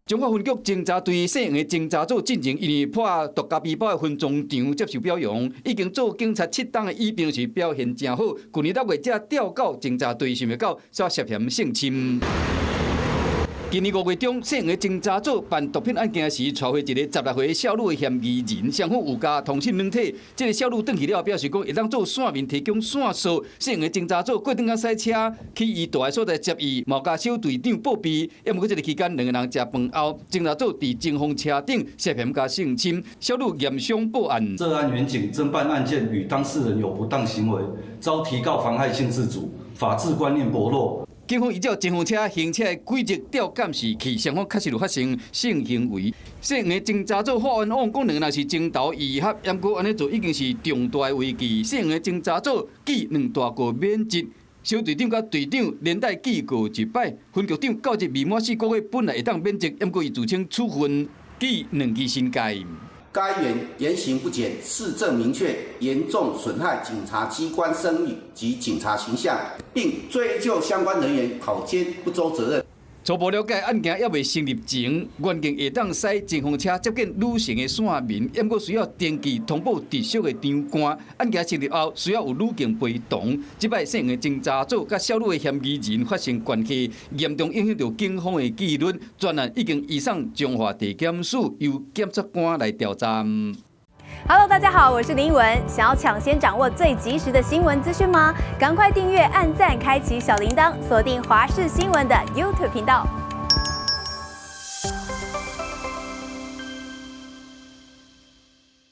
中華分局偵查隊細楊的偵查組進前，因為破獨家背包的分贓場接受表揚，已經做警察7檔的乙兵時表現真好。去年6月才調到偵查隊，想不到卻涉嫌性侵。今年5月中，細楊的偵查組辦毒品案件時，帶回一個16歲小女的嫌疑人，雙方有加通信軟體。這個小女轉去了，表示講會當做線面提供線索。細楊的偵查組過轉甲賽車去伊住的所在接伊，毛甲小隊長報備。要毋過這個期間，兩個人食飯後，偵查組佇前方車頂涉嫌加性侵，小女驗傷報案。涉案員警偵辦案件與當事人有不當行為，遭提告妨害性自主，法治觀念薄弱。警方依照前方車行車的軌跡調監視器，雙方確實有發生性行為。細楊的偵查組發案網講兩個人是情投意合，不過安尼做已經是重大的危機。細楊的偵查組記2大過免職，小隊長甲隊長連帶記過1擺。分局長到這未滿4個月，本來會當免職，不過伊自稱處分記2期新界。該員言行不檢，事證明確，嚴重損害警察機關聲譽及警察形象，並追究相關人員考監不周責任。初步了解，案件還未成立前，原警會當使前方車接近女性的線面，不過需要登記通報直屬的長官。案件成立後，需要有女警陪同。這擺細楊的偵查組甲小女的嫌疑人發生關係，嚴重影響到警方的紀律。專案已經移送中華地檢署，由檢察官來調查。Hello， 大家好，我是林文。想要搶先掌握最及時的新聞資訊嗎？趕快訂閱、按讚、開啟小鈴鐺，鎖定華視新聞的 YouTube 頻道。